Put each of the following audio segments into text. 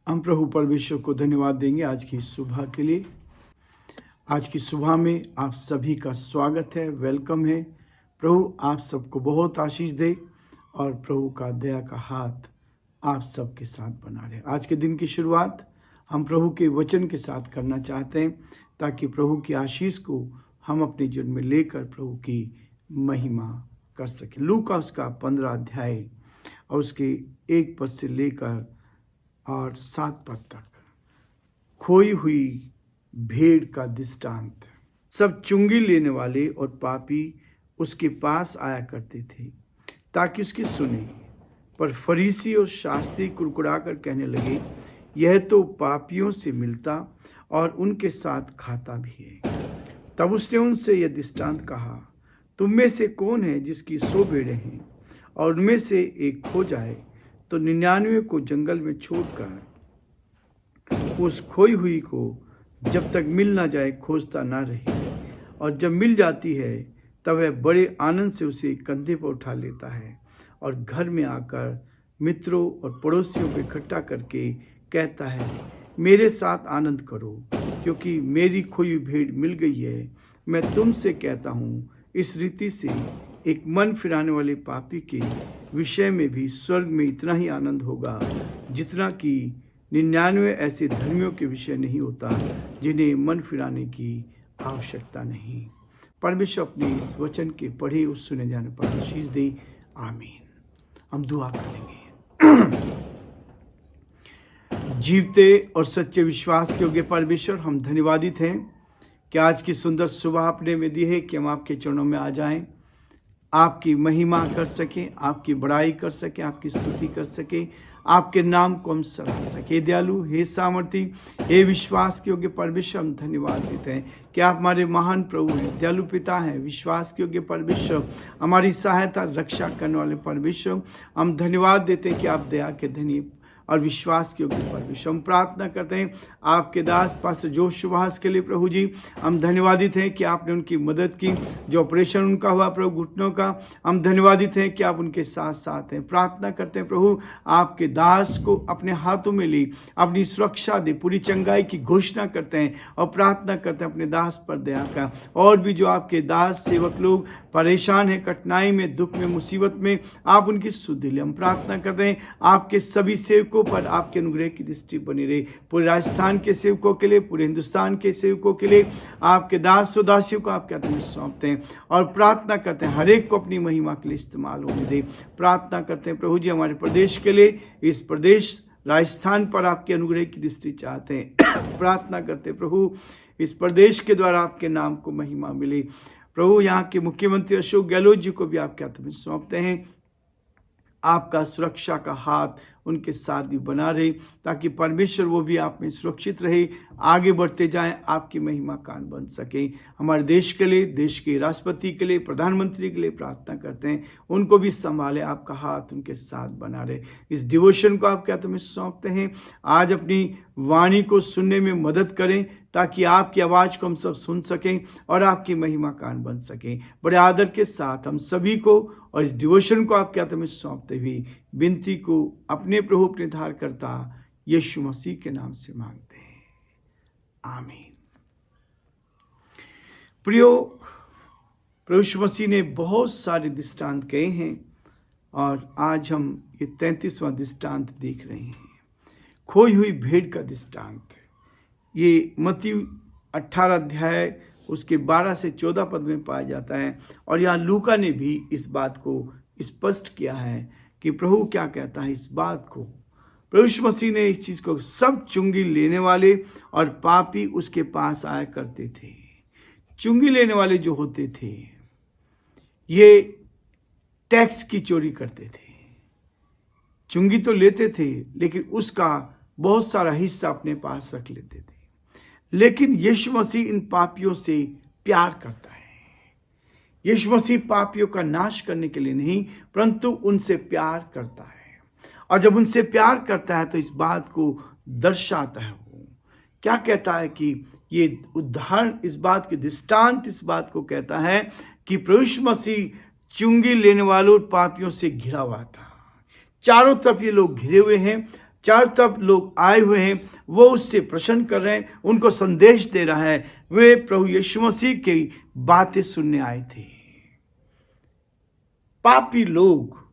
हम प्रभु परमेश्वर को धन्यवाद देंगे आज की सुबह के लिए। आज की सुबह में आप सभी का स्वागत है, वेलकम है। प्रभु आप सबको बहुत आशीष दे और प्रभु का दया का हाथ आप सबके साथ बना रहे। आज के दिन की शुरुआत हम प्रभु के वचन के साथ करना चाहते हैं ताकि प्रभु की आशीष को हम अपने जीवन में लेकर प्रभु की महिमा कर सकें। लूका उसका 15 अध्याय और उसके 1 पद से लेकर और 7 पद तक, खोई हुई भेड़ का दृष्टांत। सब चुंगी लेने वाले और पापी उसके पास आया करते थे ताकि उसकी सुने, पर फरीसी और शास्त्री कुड़कुड़ा कर कहने लगे, यह तो पापियों से मिलता और उनके साथ खाता भी है। तब उसने उनसे यह दृष्टांत कहा, तुम में से कौन है जिसकी 100 भेड़ें हैं और उनमें से एक खो जाए तो 99 को जंगल में छोड़कर उस खोई हुई को जब तक मिल ना जाए खोजता ना रहे, और जब मिल जाती है तब वह बड़े आनंद से उसे कंधे पर उठा लेता है और घर में आकर मित्रों और पड़ोसियों को इकट्ठा करके कहता है, मेरे साथ आनंद करो क्योंकि मेरी खोई हुई भेड़ मिल गई है। मैं तुमसे कहता हूँ, इस रीति से एक मन फिराने वाले पापी के विषय में भी स्वर्ग में इतना ही आनंद होगा जितना कि 99 ऐसे धर्मियों के विषय नहीं होता जिन्हें मन फिराने की आवश्यकता नहीं। परमेश्वर अपने इस वचन के पढ़े और सुने जाने पर आशीष दे, आमीन। हम दुआ करेंगे। जीवते और सच्चे विश्वास के योग्य परमेश्वर, हम धन्यवादित हैं कि आज की सुंदर सुबह आपने में दी है कि हम आपके चरणों में आ जाएं, आपकी महिमा कर सकें, आपकी बड़ाई कर सकें, आपकी स्तुति कर सकें, आपके नाम को हम सराह सकें। दयालु, हे सामर्थी, हे विश्वास के योग्य परमेश्वर, हम धन्यवाद देते हैं कि आप हमारे महान प्रभु हैं, दयालु पिता हैं, विश्वास के योग्य परमेश्वर, हमारी सहायता रक्षा करने वाले परमेश्वर। हम धन्यवाद देते हैं कि आप दया के धनी और विश्वास के योग्य परमेश्वर। हम प्रार्थना करते हैं आपके दास पास्टर जोश सुभाष के लिए प्रभु जी, हम धन्यवादित हैं कि आपने उनकी मदद की, जो ऑपरेशन उनका हुआ प्रभु घुटनों का, हम धन्यवादित हैं कि आप उनके साथ साथ हैं। प्रार्थना करते हैं प्रभु आपके दास को अपने हाथों में ली, अपनी सुरक्षा दे, पूरी चंगाई की घोषणा करते हैं और प्रार्थना करते हैं अपने दास पर दया का। और भी जो आपके दास सेवक लोग परेशान हैं, कठिनाई में, दुख में, मुसीबत में, आप उनकी सुधि ले। हम प्रार्थना करते हैं आपके सभी सेवकों पर आपके अनुग्रह की दृष्टि बनी रहे। पूरे राजस्थान के सेवकों के लिए, पूरे हिंदुस्तान के सेवकों के लिए आपके दास और दासियों को आपके हाथ में सौंपते हैं और प्रार्थना करते हैं हर एक को अपनी महिमा के लिए इस्तेमाल होने दे। प्रार्थना करते हैं प्रभु जी हमारे प्रदेश के लिए, इस प्रदेश राजस्थान पर आपके अनुग्रह की दृष्टि चाहते हैं। प्रार्थना करते हैं प्रभु इस प्रदेश के द्वारा आपके नाम को महिमा मिले। प्रभु यहाँ के मुख्यमंत्री अशोक गहलोत जी को भी आपके हाथ में सौंपते हैं। आपका सुरक्षा का हाथ उनके साथ भी बना रहे ताकि परमेश्वर वो भी आप में सुरक्षित रहे, आगे बढ़ते जाएं, आपकी महिमा कान बन सके। हमारे देश के लिए, देश के राष्ट्रपति के लिए, प्रधानमंत्री के लिए प्रार्थना करते हैं, उनको भी संभाले, आपका हाथ उनके साथ बना रहे। इस डिवोशन को आपके हाथ में सौंपते हैं। आज अपनी वाणी को सुनने में मदद करें ताकि आपकी आवाज़ को हम सब सुन सकें और आपकी महिमा कान बन सकें। बड़े आदर के साथ हम सभी को और इस डिवोशन को आपके हाथ में सौंपते हुए विनती को अपने प्रभु अपने धारकर्ता यीशु मसीह के नाम से मांगते हैं, आमीन। प्रियो, प्रभु यीशु मसीह ने बहुत सारे दृष्टांत कहे हैं और आज हम ये 33वां दृष्टांत देख रहे हैं, खोई हुई भेड़ का दृष्टांत। ये मत्ती 18 अध्याय उसके 12 से 14 पद में पाया जाता है और यहाँ लूका ने भी इस बात को स्पष्ट किया है कि प्रभु क्या कहता है इस बात को। प्रभु यीशु मसीह ने इस चीज़ को, सब चुंगी लेने वाले और पापी उसके पास आया करते थे। चुंगी लेने वाले जो होते थे ये टैक्स की चोरी करते थे। चुंगी तो लेते थे लेकिन उसका बहुत सारा हिस्सा अपने पास रख लेते थे। लेकिन यीशु मसीह इन पापियों से प्यार करता है। यीशु मसीह पापियों का नाश करने के लिए नहीं परंतु उनसे प्यार करता है, और जब उनसे प्यार करता है तो इस बात को दर्शाता है। वो क्या कहता है कि ये उदाहरण, इस बात के दृष्टांत इस बात को कहता है कि प्रभु यीशु मसीह चुंगी लेने वालों और पापियों से घिरा हुआ था। चारों तरफ ये लोग घिरे हुए हैं, चारों तरफ लोग आए हुए हैं, वो उससे प्रश्न कर रहे हैं, उनको संदेश दे रहा है। वे प्रभु यीशु मसीह की बातें सुनने आए थे। पापी लोग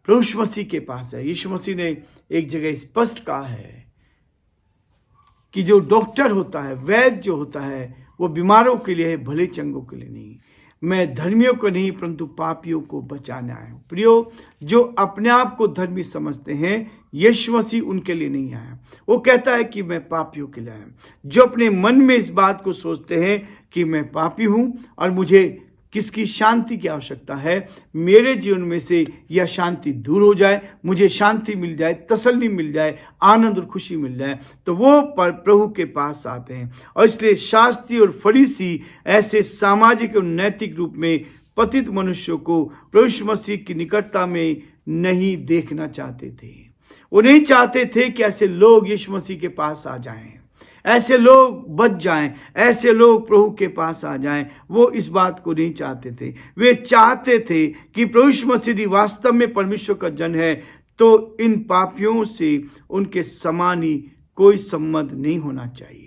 प्रभु यीशु मसीह के पास है। यीशु मसीह ने एक जगह स्पष्ट कहा है कि जो डॉक्टर होता है, वैद्य जो होता है, वो बीमारों के लिए है, भले चंगों के लिए नहीं। मैं धर्मियों को नहीं परंतु पापियों को बचाने आया हूं। प्रियो, जो अपने आप को धर्मी समझते हैं, यीशु मसीह उनके लिए नहीं आया। वो कहता है कि मैं पापियों के लिए आया। जो अपने मन में इस बात को सोचते हैं कि मैं पापी हूं और मुझे किसकी शांति की आवश्यकता है, मेरे जीवन में से यह शांति दूर हो जाए, मुझे शांति मिल जाए, तसल्ली मिल जाए, आनंद और खुशी मिल जाए, तो वो पर प्रभु के पास आते हैं। और इसलिए शास्त्री और फरीसी ऐसे सामाजिक और नैतिक रूप में पतित मनुष्यों को प्रभु यीशु मसीह की निकटता में नहीं देखना चाहते थे। वो नहीं चाहते थे कि ऐसे लोग यीशु मसीह के पास आ जाएं, ऐसे लोग बच जाएं, ऐसे लोग प्रभु के पास आ जाएं। वो इस बात को नहीं चाहते थे। वे चाहते थे कि प्रभु यीशु मसीह वास्तव में परमेश्वर का जन है, तो इन पापियों से उनके समान ही कोई संबंध नहीं होना चाहिए।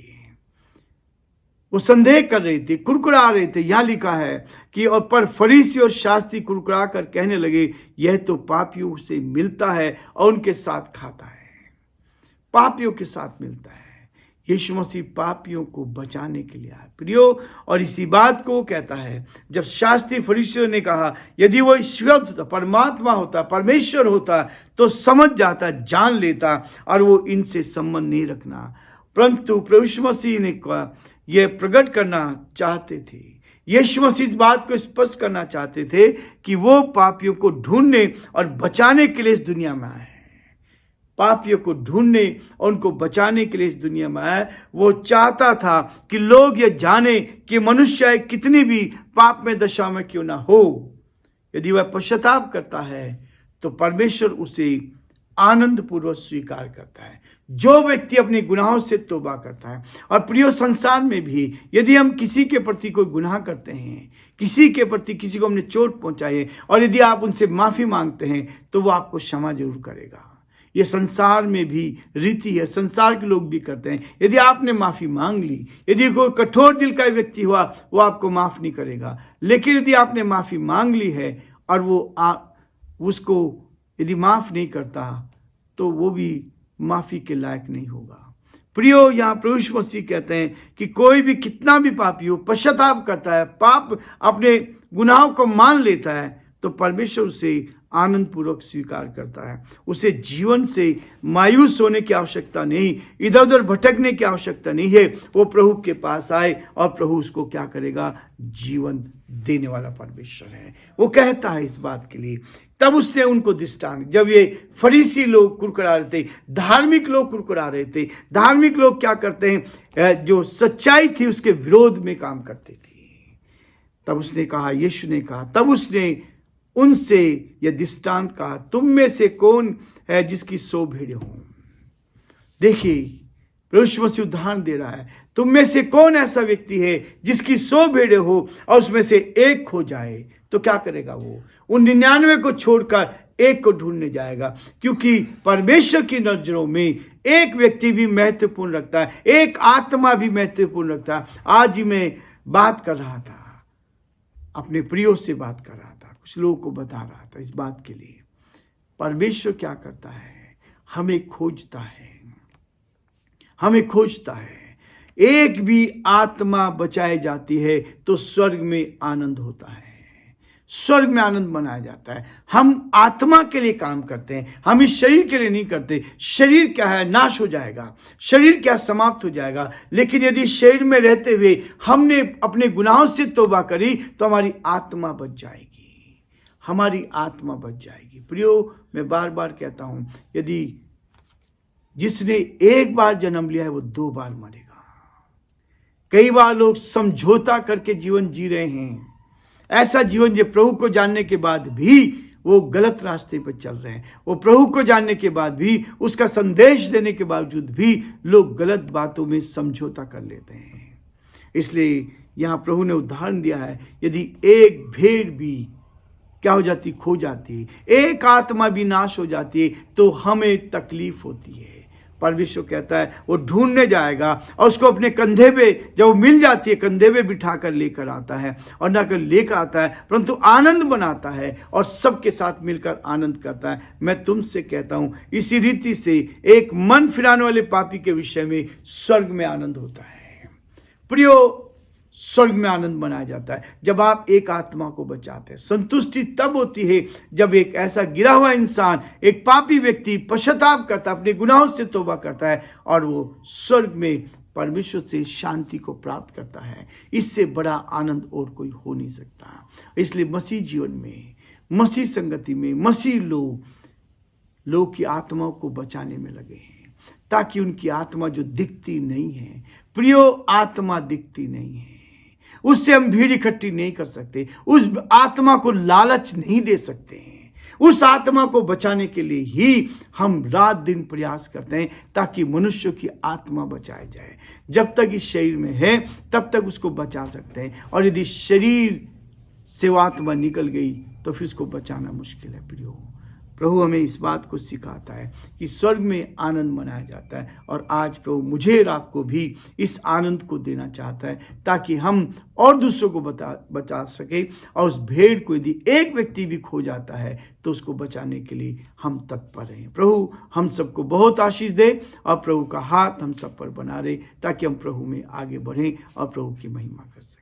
वो संदेह कर रहे थे, कुरकुरा रहे थे। यहां लिखा है कि और पर फरीसी और शास्त्री कुरकुरा कर कहने लगे, यह तो पापियों से मिलता है और उनके साथ खाता है। पापियों के साथ मिलता है। यीशु मसीह पापियों को बचाने के लिए आया प्रियो। और इसी बात को कहता है, जब शास्त्री फरीसियों ने कहा यदि वो ईश्वर होता, परमात्मा होता, परमेश्वर होता, तो समझ जाता, जान लेता और वो इनसे संबंध नहीं रखना। परंतु प्रभु यीशु मसीह ने यह प्रकट करना चाहते थे। यीशु मसीह इस बात को स्पष्ट करना चाहते थे कि वो पापियों को ढूंढने और बचाने के लिए इस दुनिया में आए। पापियों को ढूंढने और उनको बचाने के लिए इस दुनिया में आया। वो चाहता था कि लोग ये जाने कि मनुष्य कितनी भी पाप में दशा में क्यों ना हो, यदि वह पश्चाताप करता है तो परमेश्वर उसे आनंद पूर्वक स्वीकार करता है। जो व्यक्ति अपने गुनाहों से तौबा करता है। और प्रियो, संसार में भी यदि हम किसी के प्रति कोई गुनाह करते हैं, किसी के प्रति किसी को हमने चोट पहुंचाई है, और यदि आप उनसे माफी मांगते हैं, तो वो आपको क्षमा जरूर करेगा। ये संसार में भी रीति है, संसार के लोग भी करते हैं। यदि आपने माफी मांग ली, यदि कोई कठोर दिल का व्यक्ति हुआ, वो आपको माफ नहीं करेगा। लेकिन यदि आपने माफी मांग ली है और वो उसको यदि माफ नहीं करता, तो वो भी माफी के लायक नहीं होगा। प्रियो, यहाँ प्रभु यीशु मसीह कहते हैं कि कोई भी कितना भी पापी हो, पश्चाताप करता है, पाप अपने गुनाहों को मान लेता है, तो परमेश्वर उसे आनंद पूर्वक स्वीकार करता है। उसे जीवन से मायूस होने की आवश्यकता नहीं, इधर उधर भटकने की आवश्यकता नहीं है। वो प्रभु के पास आए और प्रभु उसको क्या करेगा? जीवन देने वाला परमेश्वर है। वो कहता है इस बात के लिए। तब उसने उनको दृष्टांत, जब ये फरीसी लोग कुरकुरा रहे थे, धार्मिक लोग कुरकुरा रहे थे। धार्मिक लोग क्या करते हैं? जो सच्चाई थी उसके विरोध में काम करते थे। तब उसने कहा, यीशु ने कहा, तब उसने उनसे यह दृष्टांत कहा, तुम में से कौन है जिसकी 100 भेड़ें हों? देखिए, प्रभु यीशु मसीह उदाहरण दे रहा है। तुम में से कौन ऐसा व्यक्ति है जिसकी 100 भेड़ें हो और उसमें से एक खो जाए, तो क्या करेगा? वो उन 99 को छोड़कर एक को ढूंढने जाएगा। क्योंकि परमेश्वर की नजरों में एक व्यक्ति भी महत्वपूर्ण रखता है, एक आत्मा भी महत्वपूर्ण रखता है। आज ही मैं बात कर रहा था, अपने प्रियो से बात कर रहा था, कुछ लोगों को बता रहा था इस बात के लिए। परमेश्वर क्या करता है? हमें खोजता है, हमें खोजता है। एक भी आत्मा बचाई जाती है तो स्वर्ग में आनंद होता है, स्वर्ग में आनंद मनाया जाता है। हम आत्मा के लिए काम करते हैं, हम इस शरीर के लिए नहीं करते। शरीर क्या है? नाश हो जाएगा, शरीर क्या समाप्त हो जाएगा। लेकिन यदि शरीर में रहते हुए हमने अपने गुनाहों से तौबा करी तो हमारी आत्मा बच जाएगी, हमारी आत्मा बच जाएगी। प्रियो, मैं बार बार कहता हूं, यदि जिसने एक बार जन्म लिया है वो 2 बार मरेगा। कई बार लोग समझौता करके जीवन जी रहे हैं, ऐसा जीवन जो प्रभु को जानने के बाद भी वो गलत रास्ते पर चल रहे हैं। वो प्रभु को जानने के बाद भी, उसका संदेश देने के बावजूद भी लोग गलत बातों में समझौता कर लेते हैं। इसलिए यहाँ प्रभु ने उदाहरण दिया है, यदि एक भेड़ भी क्या हो जाती, खो जाती है। एक आत्मा भी नाश हो जाती है तो हमें तकलीफ होती है। परमेश्वर कहता है वो ढूंढने जाएगा और उसको अपने कंधे पे, जब वो मिल जाती है, कंधे पे बिठा कर लेकर आता है, और ना कर लेकर आता है परंतु आनंद बनाता है और सबके साथ मिलकर आनंद करता है। मैं तुमसे कहता हूं इसी रीति से एक मन फिराने वाले पापी के विषय में स्वर्ग में आनंद होता है। प्रियो, स्वर्ग में आनंद मनाया जाता है जब आप एक आत्मा को बचाते हैं। संतुष्टि तब होती है जब एक ऐसा गिरा हुआ इंसान, एक पापी व्यक्ति पश्चाताप करता है, अपने गुनाहों से तौबा करता है और वो स्वर्ग में परमेश्वर से शांति को प्राप्त करता है। इससे बड़ा आनंद और कोई हो नहीं सकता। इसलिए मसीह जीवन में, मसीह संगति में, मसीह लोग की आत्माओं को बचाने में लगे हैं, ताकि उनकी आत्मा जो दिखती नहीं है, प्रियो, आत्मा दिखती नहीं है, उससे हम भीड़ इकट्ठी नहीं कर सकते, उस आत्मा को लालच नहीं दे सकते हैं। उस आत्मा को बचाने के लिए ही हम रात दिन प्रयास करते हैं ताकि मनुष्य की आत्मा बचाई जाए। जब तक इस शरीर में है तब तक उसको बचा सकते हैं, और यदि शरीर से वो आत्मा निकल गई तो फिर उसको बचाना मुश्किल है। प्रियो, प्रभु हमें इस बात को सिखाता है कि स्वर्ग में आनंद मनाया जाता है, और आज प्रभु मुझे और आपको भी इस आनंद को देना चाहता है ताकि हम और दूसरों को बचा सके। और उस भेड़ को यदि एक व्यक्ति भी खो जाता है तो उसको बचाने के लिए हम तत्पर रहें। प्रभु हम सबको बहुत आशीष दे और प्रभु का हाथ हम सब पर बना रहे, ताकि हम प्रभु में आगे बढ़ें और प्रभु की महिमा कर सकें।